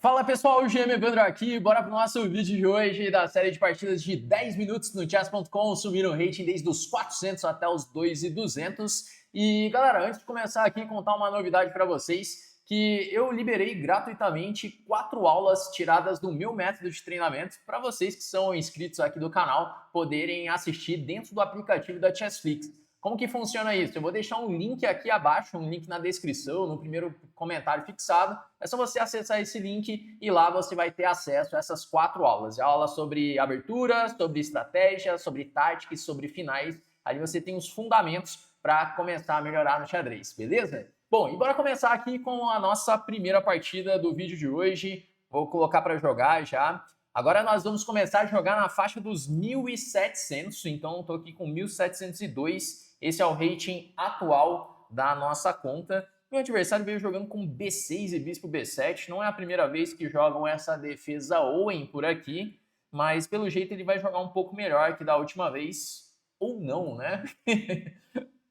Fala pessoal, o GM Evandro aqui, bora pro nosso vídeo de hoje da série de partidas de 10 minutos no chess.com, subindo o rating desde os 400 até os 2.200. E galera, antes de começar aqui, contar uma novidade para vocês, que eu liberei gratuitamente 4 aulas tiradas do meu método de treinamento para vocês que são inscritos aqui do canal poderem assistir dentro do aplicativo da Chessflix. Como que funciona isso? Eu vou deixar um link aqui abaixo, um link na descrição, no primeiro comentário fixado. É só você acessar esse link e lá você vai ter acesso a essas 4 aulas. É aula sobre abertura, sobre estratégia, sobre tática e sobre finais. Ali você tem os fundamentos para começar a melhorar no xadrez, beleza? Bom, e bora começar aqui com a nossa primeira partida do vídeo de hoje. Vou colocar para jogar já. Agora nós vamos começar a jogar na faixa dos 1.700, então estou aqui com 1.702. Esse é o rating atual da nossa conta. Meu adversário veio jogando com B6 e bispo B7. Não é a primeira vez que jogam essa defesa Owen por aqui, mas pelo jeito ele vai jogar um pouco melhor que da última vez. Ou não, né?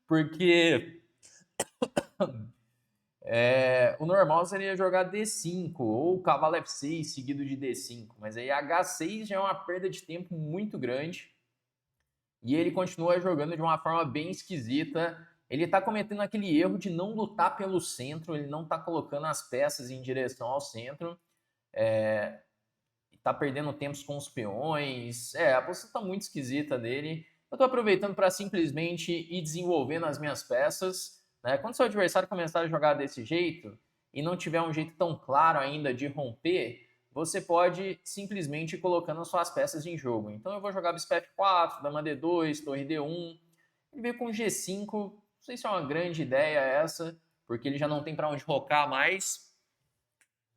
Porque o normal seria jogar D5 ou cavalo F6 seguido de D5. Mas aí H6 já é uma perda de tempo muito grande. E ele continua jogando de uma forma bem esquisita. Ele está cometendo aquele erro de não lutar pelo centro, ele não está colocando as peças em direção ao centro. Está perdendo tempos com os peões. A posição está muito esquisita dele. Eu estou aproveitando para simplesmente ir desenvolvendo as minhas peças. Né? Quando seu adversário começar a jogar desse jeito e não tiver um jeito tão claro ainda de romper, você pode simplesmente ir colocando as suas peças em jogo. Então eu vou jogar bispo F4, dama D2, torre D1. Ele veio com G5, não sei se é uma grande ideia essa, porque ele já não tem para onde rocar mais.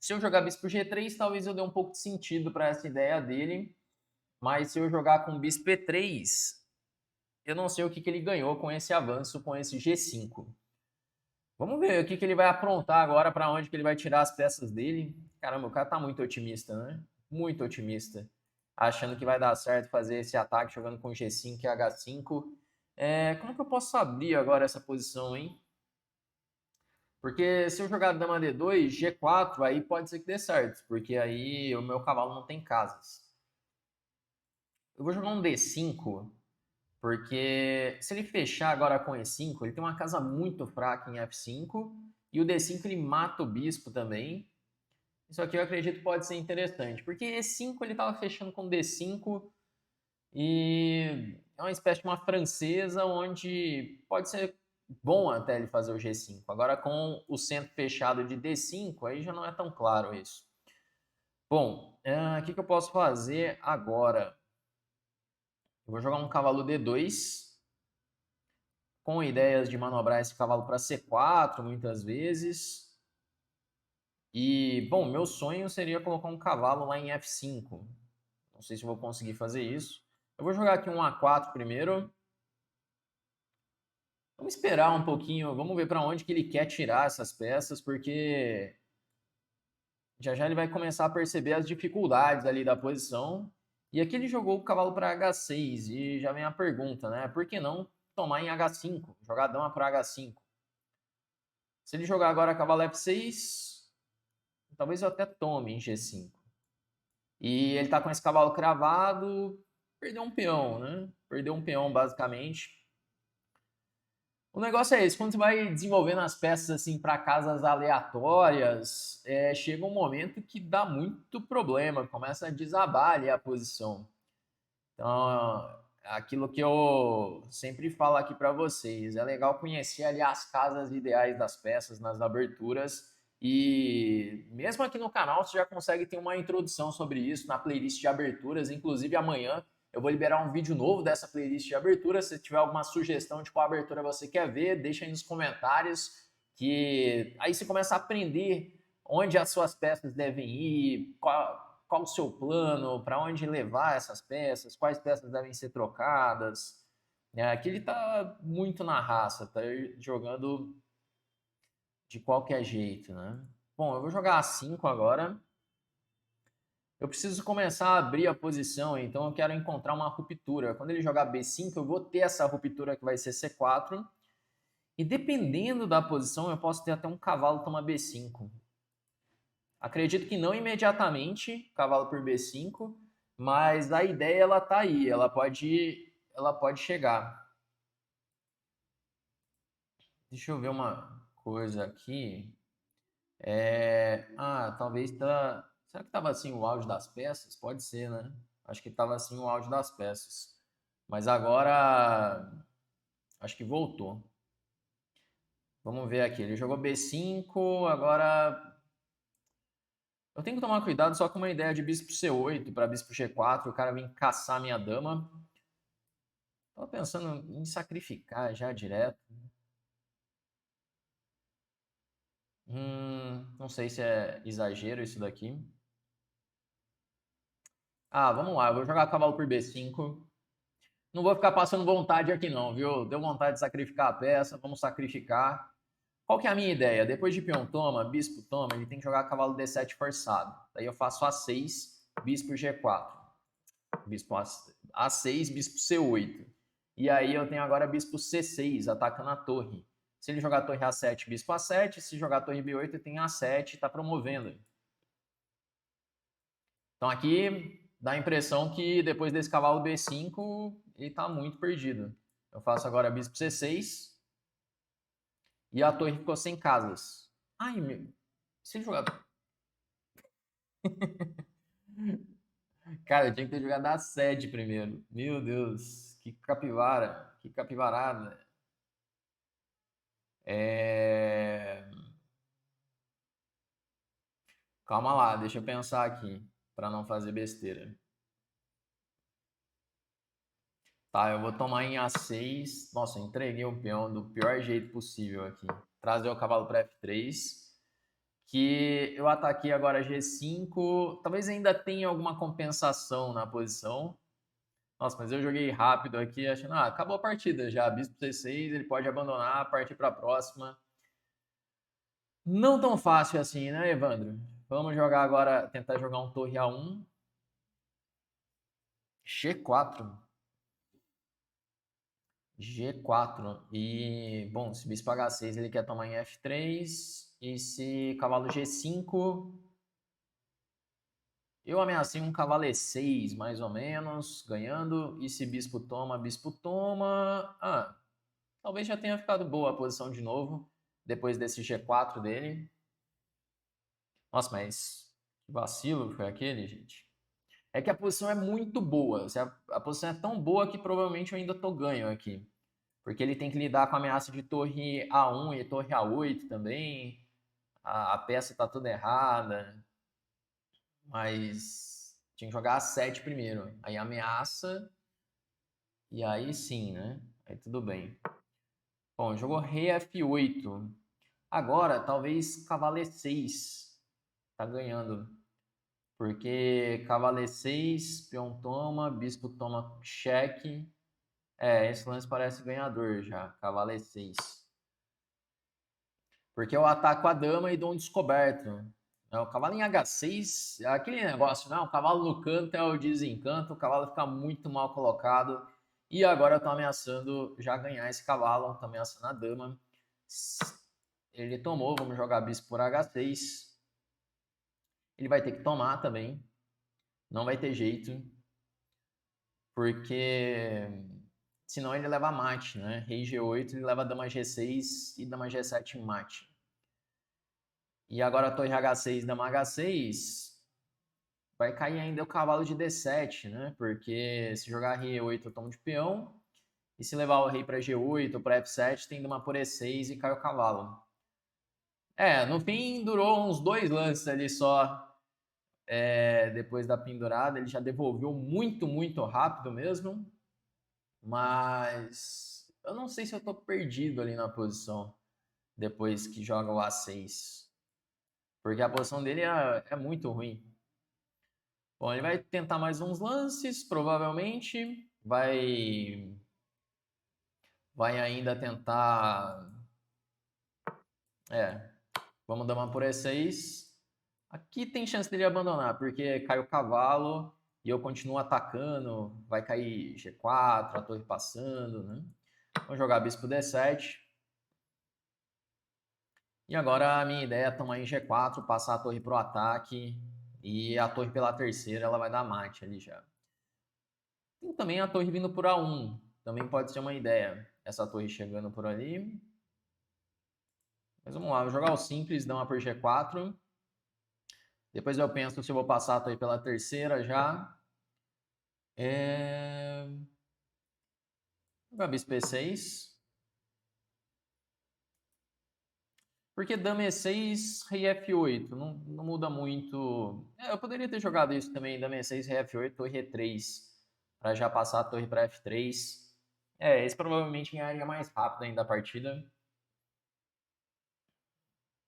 Se eu jogar bispo G3, talvez eu dê um pouco de sentido para essa ideia dele. Mas se eu jogar com bispo E3, eu não sei o que ele ganhou com esse avanço, com esse G5. Vamos ver o que ele vai aprontar agora, para onde que ele vai tirar as peças dele. Caramba, o cara tá muito otimista, né? Muito otimista. Achando que vai dar certo fazer esse ataque jogando com G5 e H5. Como que eu posso abrir agora essa posição, hein? Porque se eu jogar dama D2, G4, aí pode ser que dê certo. Porque aí o meu cavalo não tem casas. Eu vou jogar um D5, porque se ele fechar agora com E5, ele tem uma casa muito fraca em F5. E o D5 ele mata o bispo também. Isso aqui eu acredito pode ser interessante. Porque E5 ele estava fechando com D5. E é uma espécie de uma francesa onde pode ser bom até ele fazer o G5. Agora com o centro fechado de D5, aí já não é tão claro isso. Bom, o que eu posso fazer agora? Eu vou jogar um cavalo D2, com ideias de manobrar esse cavalo para C4 muitas vezes. E, bom, meu sonho seria colocar um cavalo lá em F5. Não sei se eu vou conseguir fazer isso. Eu vou jogar aqui um A4 primeiro. Vamos esperar um pouquinho, vamos ver para onde que ele quer tirar essas peças, porque já já ele vai começar a perceber as dificuldades ali da posição. E aqui ele jogou o cavalo para H6 e já vem a pergunta, né? Por que não tomar em H5, jogar dama para H5? Se ele jogar agora cavalo F6, talvez eu até tome em G5. E ele tá com esse cavalo cravado, perdeu um peão, né? Perdeu um peão basicamente. O negócio é esse, quando você vai desenvolvendo as peças assim para casas aleatórias, chega um momento que dá muito problema, começa a desabar ali a posição. Então, aquilo que eu sempre falo aqui para vocês, é legal conhecer ali as casas ideais das peças nas aberturas e mesmo aqui no canal você já consegue ter uma introdução sobre isso na playlist de aberturas, inclusive amanhã eu vou liberar um vídeo novo dessa playlist de abertura. Se tiver alguma sugestão de qual abertura você quer ver, deixa aí nos comentários, que aí você começa a aprender onde as suas peças devem ir, qual o seu plano, para onde levar essas peças, quais peças devem ser trocadas. Aqui ele está muito na raça, tá jogando de qualquer jeito, né? Bom, eu vou jogar A5 agora. Eu preciso começar a abrir a posição, então eu quero encontrar uma ruptura. Quando ele jogar B5, eu vou ter essa ruptura que vai ser C4. E dependendo da posição, eu posso ter até um cavalo tomar B5. Acredito que não imediatamente, cavalo por B5, mas a ideia ela tá aí, ela pode chegar. Deixa eu ver uma coisa aqui. Talvez tá. Será que tava assim o áudio das peças? Pode ser, né? Acho que tava assim o áudio das peças. Mas agora acho que voltou. Vamos ver aqui. Ele jogou B5, agora eu tenho que tomar cuidado só com uma ideia de bispo C8 para bispo G4, o cara vem caçar minha dama. Tava pensando em sacrificar já direto. Não sei se é exagero isso daqui. Vamos lá, eu vou jogar cavalo por B5. Não vou ficar passando vontade aqui não, viu? Deu vontade de sacrificar a peça, vamos sacrificar. Qual que é a minha ideia? Depois de peão toma, bispo toma, ele tem que jogar cavalo D7 forçado. Daí eu faço A6, bispo G4. Bispo A6, bispo C8. E aí eu tenho agora bispo C6, atacando a torre. Se ele jogar torre A7, bispo A7. Se jogar torre B8, eu tenho A7, está promovendo. Então aqui dá a impressão que depois desse cavalo B5, ele está muito perdido. Eu faço agora bispo C6 e a torre ficou sem casas. Ai, meu... Se ele jogar... Cara, eu tinha que ter jogado A7 primeiro. Meu Deus, que capivara, que capivarada. Calma lá, deixa eu pensar aqui, para não fazer besteira. Tá, eu vou tomar em A6. Nossa, entreguei o peão do pior jeito possível aqui. Trazer o cavalo para F3. Que eu ataquei agora G5. Talvez ainda tenha alguma compensação na posição. Nossa, mas eu joguei rápido aqui, achando, acabou a partida já. Bispo C6, ele pode abandonar, partir para a próxima. Não tão fácil assim, né, Evandro? Vamos jogar agora, tentar jogar um torre A1. G4. G4. E, bom, se bispo H6 ele quer tomar em F3. E se cavalo G5, eu ameacei um cavalo E6, mais ou menos, ganhando. E se bispo toma, bispo toma. Talvez já tenha ficado boa a posição de novo, depois desse G4 dele. Nossa, mas que vacilo foi aquele, gente. É que a posição é muito boa. A posição é tão boa que provavelmente eu ainda tô ganho aqui. Porque ele tem que lidar com a ameaça de torre A1 e torre A8 também. A peça tá toda errada. Mas tinha que jogar A7 primeiro. Aí ameaça. E aí sim, né? Aí tudo bem. Bom, jogou rei F8. Agora, talvez cavalo E6. Tá ganhando. Porque cavalo E6, peão toma, bispo toma cheque. Esse lance parece ganhador já. Cavalo E6. Porque eu ataco a dama e dou um descoberto. O cavalo em H6, aquele negócio, né? O cavalo no canto é o desencanto, o cavalo fica muito mal colocado. E agora eu tô ameaçando já ganhar esse cavalo, tô ameaçando a dama. Ele tomou, vamos jogar bispo por H6. Ele vai ter que tomar também. Não vai ter jeito. Porque senão ele leva mate, né? Rei G8, ele leva dama G6 e dama G7 mate. E agora a torre H6, dama H6, vai cair ainda o cavalo de D7, né? Porque se jogar rei E8 eu tomo de peão, e se levar o rei para G8 ou para F7, tem dama por E6 e cai o cavalo. No fim durou uns 2 lances ali só, depois da pendurada, ele já devolveu muito, muito rápido mesmo, mas eu não sei se eu tô perdido ali na posição depois que joga o A6, porque a posição dele é muito ruim. Bom, ele vai tentar mais uns lances, provavelmente. Vai ainda tentar. Vamos dar uma por E6. Aqui tem chance dele abandonar, porque cai o cavalo e eu continuo atacando. Vai cair G4, a torre passando, né? Vamos jogar bispo D7. E agora a minha ideia é tomar em G4, passar a torre pro ataque. E a torre pela terceira, ela vai dar mate ali já. Tem também a torre vindo por A1. Também pode ser uma ideia. Essa torre chegando por ali. Mas vamos lá, vou jogar o simples, dama por G4. Depois eu penso se eu vou passar a torre pela terceira já. Vou jogar bispo E6. Porque dama E6, rei F8. Não muda muito. Eu poderia ter jogado isso também, dama E6, rei F8, torre E3. Para já passar a torre para F3. Esse provavelmente ganharia mais rápido ainda a partida.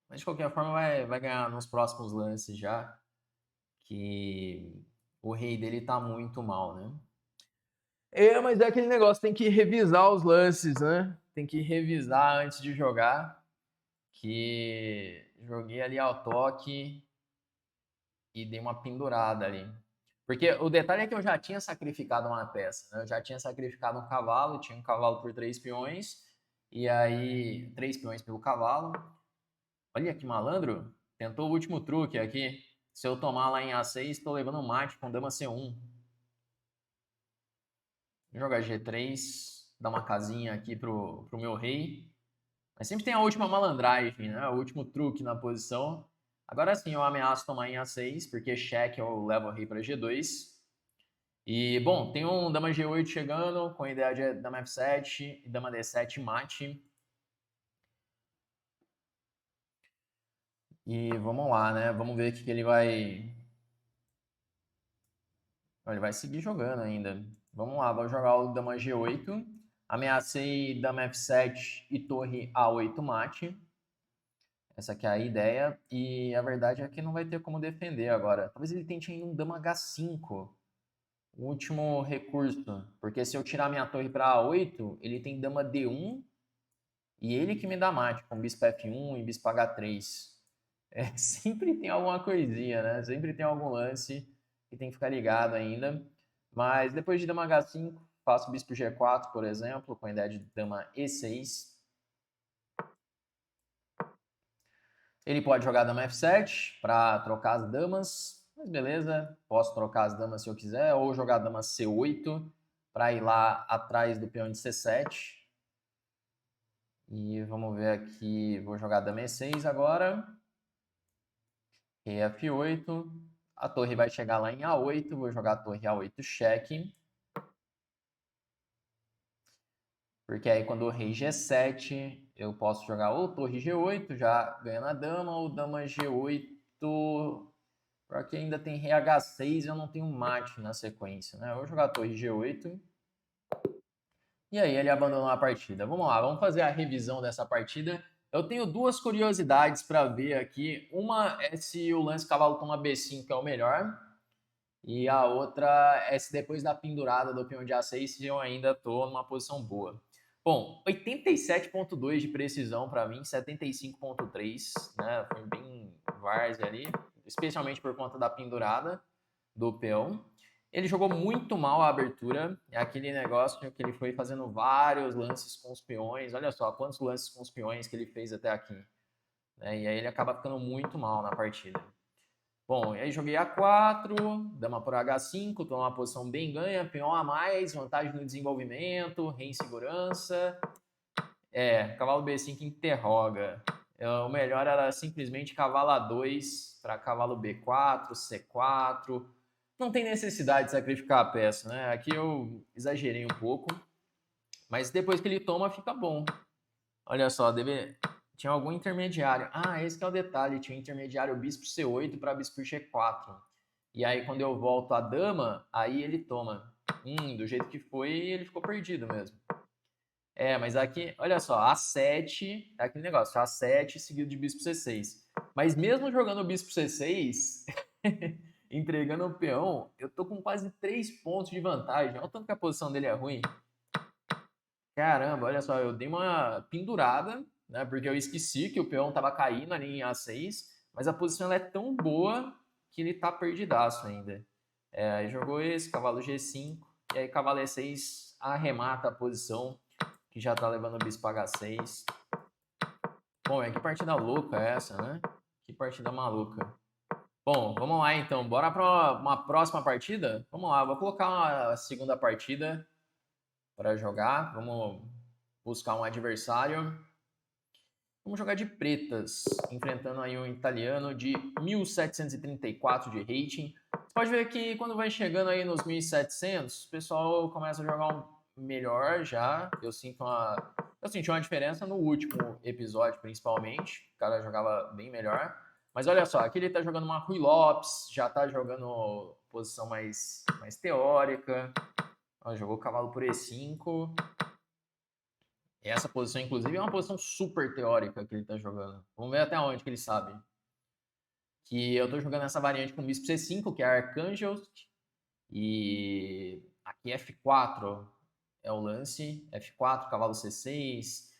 Mas de qualquer forma vai ganhar nos próximos lances já. Que o rei dele tá muito mal, né? Mas é aquele negócio, tem que revisar os lances, né? Tem que revisar antes de jogar. Que joguei ali ao toque e dei uma pendurada ali. Porque o detalhe é que eu já tinha sacrificado uma peça, né? Eu já tinha sacrificado um cavalo, tinha um cavalo por 3 peões, e aí 3 peões pelo cavalo. Olha que malandro, tentou o último truque aqui. Se eu tomar lá em A6, estou levando um mate com dama C1. Vou jogar G3, dar uma casinha aqui pro meu rei. Mas sempre tem a última malandragem, né? O último truque na posição. Agora sim, eu ameaço tomar em A6, porque cheque eu levo o rei para G2. E, bom, tem um dama G8 chegando, com a ideia de dama F7 e dama D7 mate. E vamos lá, né? Vamos ver o que ele vai... Ele vai seguir jogando ainda. Vamos lá, vou jogar o dama G8. Ameacei dama F7 e torre A8 mate. Essa aqui é a ideia. E a verdade é que não vai ter como defender agora. Talvez ele tente ainda um dama H5. O último recurso. Porque se eu tirar minha torre para A8, ele tem dama D1 e ele que me dá mate, com bispo F1 e bispo H3. Sempre tem alguma coisinha, né? Sempre tem algum lance que tem que ficar ligado ainda. Mas depois de dama H5, faço bispo G4, por exemplo, com a ideia de dama E6. Ele pode jogar dama F7 para trocar as damas, mas beleza, posso trocar as damas se eu quiser, ou jogar dama C8 para ir lá atrás do peão de C7. E vamos ver aqui, vou jogar dama E6 agora. Rei F8, a torre vai chegar lá em A8, vou jogar a torre A8 cheque. Porque aí quando o rei G7, eu posso jogar ou torre G8, já ganhando a dama, ou dama G8, porque ainda tem rei H6 e eu não tenho mate na sequência, né? Eu vou jogar a torre G8. E aí ele abandonou a partida. Vamos lá, vamos fazer a revisão dessa partida. Eu tenho duas curiosidades para ver aqui. Uma é se o lance cavalo toma B5 é o melhor. E a outra é se depois da pendurada do peão de A6 se eu ainda estou numa posição boa. Bom, 87.2 de precisão para mim, 75.3, né? Foi bem várzea ali, especialmente por conta da pendurada do peão. Ele jogou muito mal a abertura, é aquele negócio que ele foi fazendo vários lances com os peões. Olha só quantos lances com os peões que ele fez até aqui, né? E aí ele acaba ficando muito mal na partida. Bom, aí joguei A4, dama por H5, tô numa posição bem ganha, peão a mais, vantagem no desenvolvimento, rei em segurança. Cavalo B5 interroga. O melhor era simplesmente cavalo A2 para cavalo B4, C4. Não tem necessidade de sacrificar a peça, né? Aqui eu exagerei um pouco, mas depois que ele toma fica bom. Olha só, tinha algum intermediário. Esse que é o detalhe. Tinha um intermediário bispo C8 para bispo G4. E aí, quando eu volto a dama, aí ele toma. Do jeito que foi, ele ficou perdido mesmo. Mas aqui, olha só, A7, é aquele negócio, A7 seguido de bispo C6. Mas mesmo jogando o bispo C6, entregando o peão, eu tô com quase 3 pontos de vantagem. Olha o tanto que a posição dele é ruim. Caramba, olha só, eu dei uma pendurada, né? Porque eu esqueci que o peão estava caindo ali em A6, mas a posição é tão boa que ele tá perdidaço ainda. Aí jogou esse, cavalo G5, e aí cavalo E6 arremata a posição, que já tá levando o bispo H6. Bom, que partida louca é essa, né? Que partida maluca. Bom, vamos lá então. Bora para uma próxima partida? Vamos lá, vou colocar uma segunda partida para jogar. Vamos buscar um adversário. Vamos jogar de pretas, enfrentando aí um italiano de 1734 de rating. Você pode ver que quando vai chegando aí nos 1700, o pessoal começa a jogar um melhor já. Eu senti uma diferença no último episódio, principalmente. O cara jogava bem melhor. Mas olha só, aqui ele tá jogando uma Rui Lopes, já tá jogando posição mais teórica. Ó, jogou cavalo por E5. Essa posição, inclusive, é uma posição super teórica que ele tá jogando. Vamos ver até onde que ele sabe. Que eu tô jogando essa variante com bispo C5, que é Arcangel. E aqui F4 é o lance. F4, cavalo C6.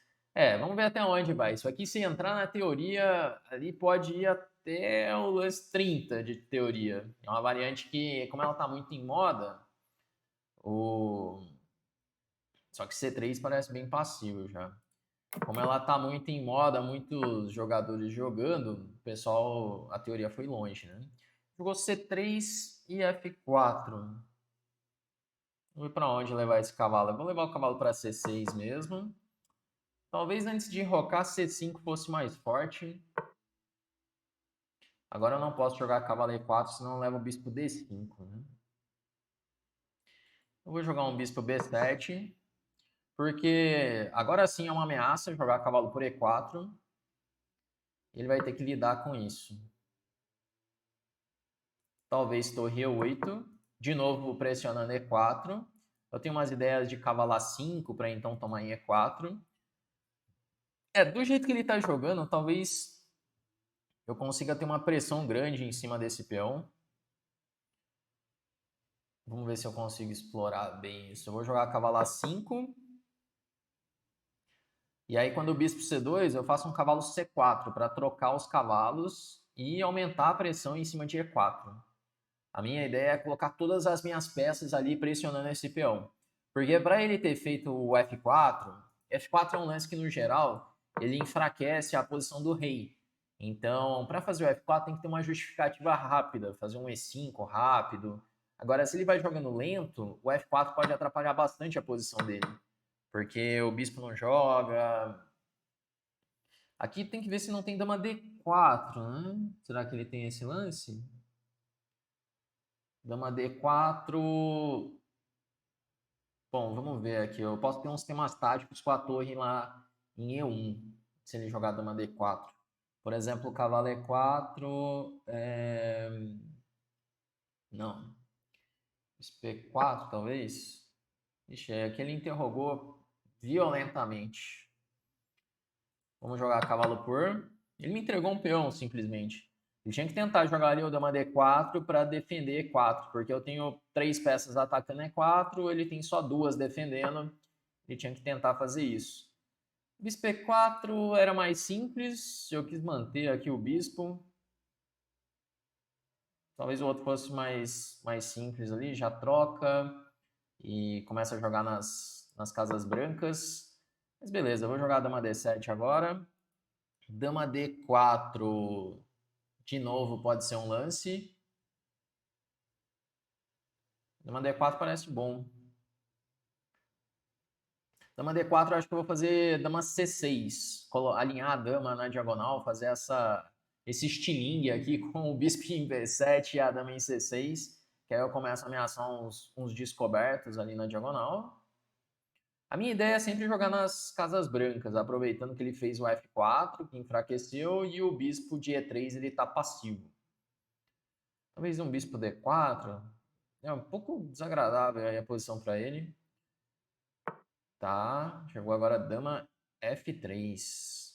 Vamos ver até onde vai. Isso aqui, se entrar na teoria, ali pode ir até o lance 30 de teoria. É uma variante que, como ela tá muito em moda, só que C3 parece bem passivo já. Como ela tá muito em moda, muitos jogadores jogando, o pessoal, a teoria foi longe, né? Jogou C3 e F4. Vamos ver para onde levar esse cavalo. Eu vou levar o cavalo para C6 mesmo. Talvez antes de enrocar, C5 fosse mais forte. Agora eu não posso jogar cavalo E4, senão leva o bispo D5, né? Eu vou jogar um bispo B7, porque agora sim é uma ameaça jogar cavalo por E4. Ele vai ter que lidar com isso. Talvez torre E8. De novo pressionando E4. Eu tenho umas ideias de cavalo A5 para então tomar em E4. Do jeito que ele está jogando, talvez eu consiga ter uma pressão grande em cima desse peão. Vamos ver se eu consigo explorar bem isso. Eu vou jogar cavalo A5. E aí, quando o bispo C2, eu faço um cavalo C4 para trocar os cavalos e aumentar a pressão em cima de E4. A minha ideia é colocar todas as minhas peças ali pressionando esse peão. Porque para ele ter feito o F4, F4 é um lance que, no geral, ele enfraquece a posição do rei. Então, para fazer o F4 tem que ter uma justificativa rápida, fazer um E5 rápido. Agora, se ele vai jogando lento, o F4 pode atrapalhar bastante a posição dele. Porque o bispo não joga. Aqui tem que ver se não tem dama D4, né? Será que ele tem esse lance? Dama D4. Bom, vamos ver aqui. Eu posso ter uns temas táticos com a torre lá em E1, se ele jogar dama D4. Por exemplo, cavalo E4. Não. P4, talvez. Ixi, aqui ele interrogou violentamente. Vamos jogar cavalo por. Ele me entregou um peão, simplesmente. Ele tinha que tentar jogar ali o dama D4 para defender E4, porque eu tenho 3 peças atacando E4, ele tem só 2 defendendo. Ele tinha que tentar fazer isso. Bispo E4 era mais simples, eu quis manter aqui o bispo. Talvez o outro fosse mais simples ali, já troca e começa a jogar nas casas brancas. Mas beleza, eu vou jogar dama D7 agora. Dama D4, de novo, pode ser um lance. Dama D4 parece bom. Dama D4 eu acho que eu vou fazer dama C6. Alinhar a dama na diagonal, fazer esse estilingue aqui com o bispo em B7 e a dama em C6. Que aí eu começo a ameaçar uns descobertos ali na diagonal. A minha ideia é sempre jogar nas casas brancas, aproveitando que ele fez o F4, que enfraqueceu, e o bispo de E3 ele tá passivo. Talvez um bispo D4. É um pouco desagradável aí a posição para ele. Tá, chegou agora dama F3.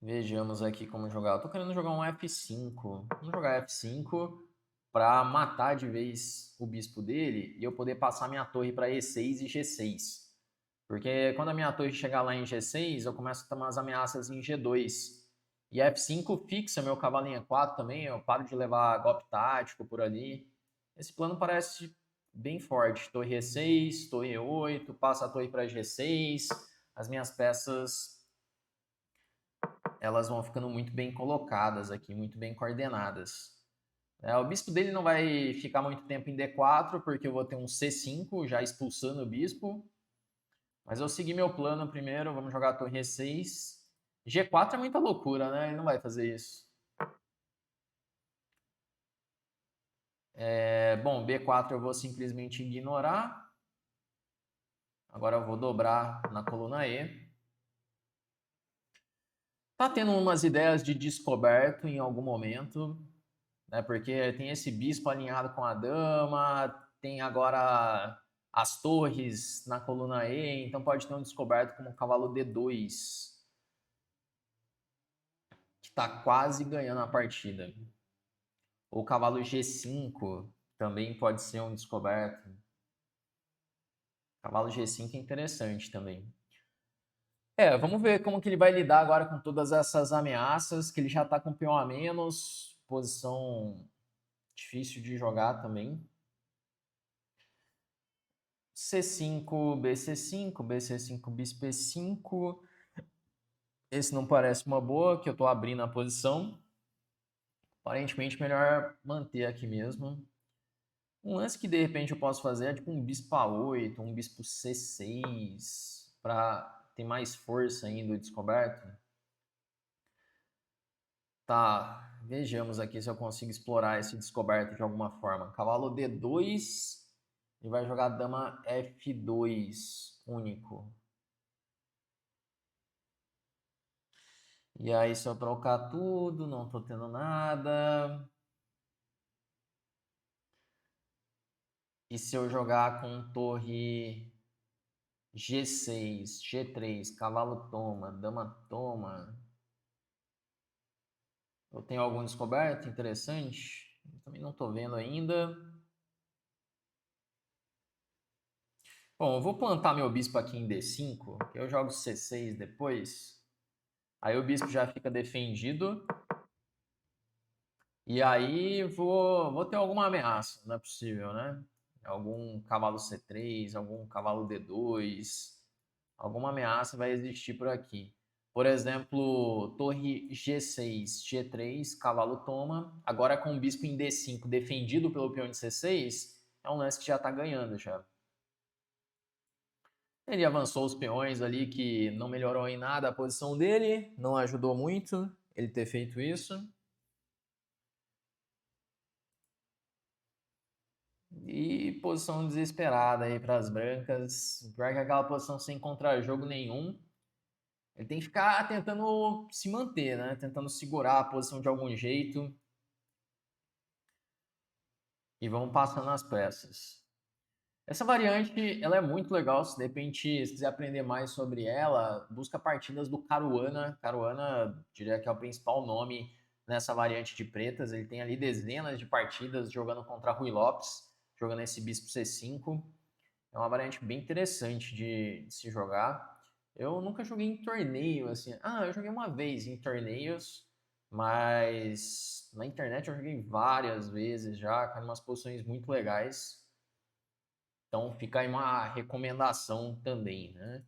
Vejamos aqui como jogar. Eu tô querendo jogar um F5. Vamos jogar F5 para matar de vez o bispo dele e eu poder passar minha torre para E6 e G6. Porque quando a minha torre chegar lá em G6, eu começo a tomar as ameaças em G2. E F5 fixa meu cavalo em E4 também, eu paro de levar golpe tático por ali. Esse plano parece bem forte. Torre E6, torre E8, passa a torre para G6. As minhas peças, elas vão ficando muito bem colocadas aqui, muito bem coordenadas. O bispo dele não vai ficar muito tempo em D4, porque eu vou ter um C5 já expulsando o bispo. Mas eu segui meu plano primeiro, vamos jogar a torre E6. G4 é muita loucura, né? Ele não vai fazer isso. Bom, B4 eu vou simplesmente ignorar. Agora eu vou dobrar na coluna E. Tá tendo umas ideias de descoberto em algum momento, né? Porque tem esse bispo alinhado com a dama, tem agora as torres na coluna E, então pode ter um descoberto como o cavalo D2, que está quase ganhando a partida. Ou o cavalo G5 também pode ser um descoberto. Cavalo G5 é interessante também. Vamos ver como que ele vai lidar agora com todas essas ameaças, que ele já está com peão a menos, posição difícil de jogar também. C5, BC5, BC5, bispo E5. Esse não parece uma boa, que eu estou abrindo a posição. Aparentemente, melhor manter aqui mesmo. Um lance que de repente eu posso fazer é tipo um bispo A8, um bispo C6, para ter mais força ainda o descoberto. Tá, vejamos aqui se eu consigo explorar esse descoberto de alguma forma. Cavalo D2 e vai jogar dama F2 único. E aí se eu trocar tudo, não tô tendo nada. E se eu jogar com torre G6, G3, cavalo toma, dama toma. Eu tenho algum descoberto interessante? Eu também não estou vendo ainda. Bom, eu vou plantar meu bispo aqui em D5, que eu jogo C6 depois. Aí o bispo já fica defendido. E aí vou ter alguma ameaça, não é possível, né? Algum cavalo C3, algum cavalo D2. Alguma ameaça vai existir por aqui. Por exemplo, torre G6, G3, cavalo toma. Agora com o bispo em D5 defendido pelo peão de C6, é um lance que já está ganhando já. Ele avançou os peões ali que não melhorou em nada a posição dele, não ajudou muito ele ter feito isso. E posição desesperada aí para as brancas. Pior que aquela posição sem contra-jogo nenhum. Ele tem que ficar tentando se manter, né? Tentando segurar a posição de algum jeito. E vamos passando as peças. Essa variante, ela é muito legal. Se de repente, se quiser aprender mais sobre ela, busca partidas do Caruana. Caruana, diria que é o principal nome nessa variante de pretas. Ele tem ali dezenas de partidas jogando contra Rui Lopes, jogando esse bispo C5. É uma variante bem interessante de se jogar. Eu nunca joguei em torneio, assim. Eu joguei uma vez em torneios, mas na internet eu joguei várias vezes já, com umas posições muito legais. Então fica aí uma recomendação também, né?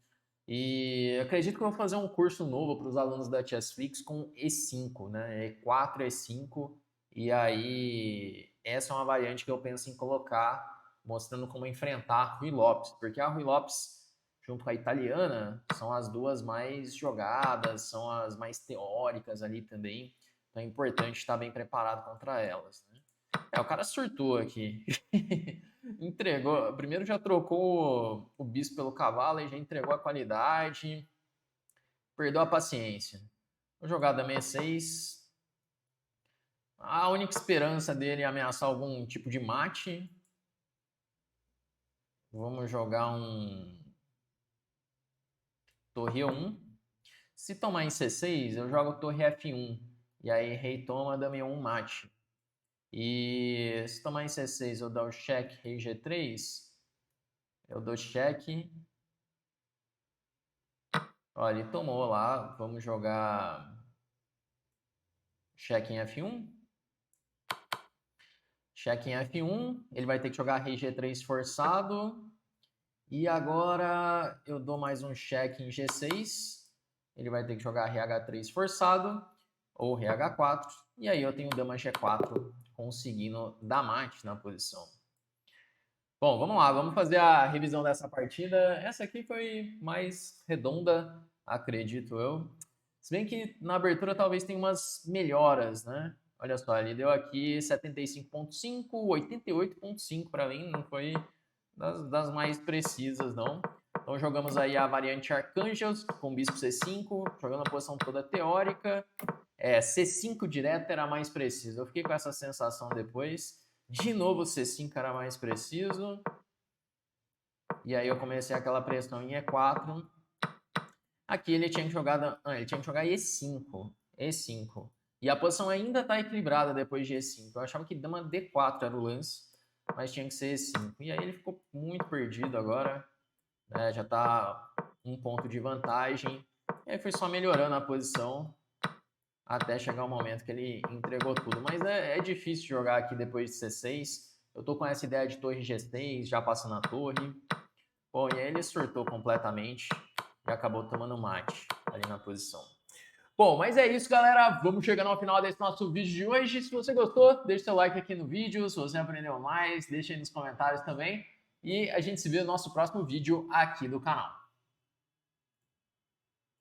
E acredito que eu vou fazer um curso novo para os alunos da Chessflix com E5, né? E4, E5. E aí, essa é uma variante que eu penso em colocar, mostrando como enfrentar a Rui Lopes, porque a Rui Lopes, junto com a italiana, são as duas mais jogadas, são as mais teóricas ali também. Então é importante estar bem preparado contra elas, né? O cara surtou aqui. Entregou. Primeiro já trocou o bispo pelo cavalo e já entregou a qualidade. Perdeu a paciência. Vou jogar dama E6. A única esperança dele é ameaçar algum tipo de mate. Vamos jogar um torre E1. Se tomar em C6, eu jogo torre F1. E aí rei toma, dama E1 mate. E se tomar em C6 eu dou o cheque, rei G3. Eu dou cheque. Olha, ele tomou lá. Vamos jogar cheque em F1. Cheque em F1, ele vai ter que jogar rei G3 forçado. E agora eu dou mais um cheque em G6. Ele vai ter que jogar rei H3 forçado ou rei H4. E aí eu tenho dama G4 conseguindo dar mate na posição. Bom, vamos lá, vamos fazer a revisão dessa partida. Essa aqui foi mais redonda, acredito eu. Se bem que na abertura talvez tenha umas melhoras, né? Olha só, ele deu aqui 75.5, 88.5 para mim, não foi das mais precisas, não. Então jogamos aí a variante Arcangels com bispo C5, jogando a posição toda teórica. C5 direto era mais preciso. Eu fiquei com essa sensação depois. De novo C5 era mais preciso. E aí eu comecei aquela pressão em E4. Aqui ele tinha que jogar, E5. E5. E a posição ainda está equilibrada depois de E5. Eu achava que dama D4 era o lance, mas tinha que ser E5. E aí ele ficou muito perdido agora. Né? Já está um ponto de vantagem. E aí foi só melhorando a posição até chegar o momento que ele entregou tudo. Mas é difícil jogar aqui depois de C6. Eu tô com essa ideia de torre G6, já passando a torre. Bom, e aí ele surtou completamente e acabou tomando mate ali na posição. Bom, mas é isso, galera. Vamos chegando ao final desse nosso vídeo de hoje. Se você gostou, deixe seu like aqui no vídeo. Se você aprendeu mais, deixe aí nos comentários também. E a gente se vê no nosso próximo vídeo aqui do canal.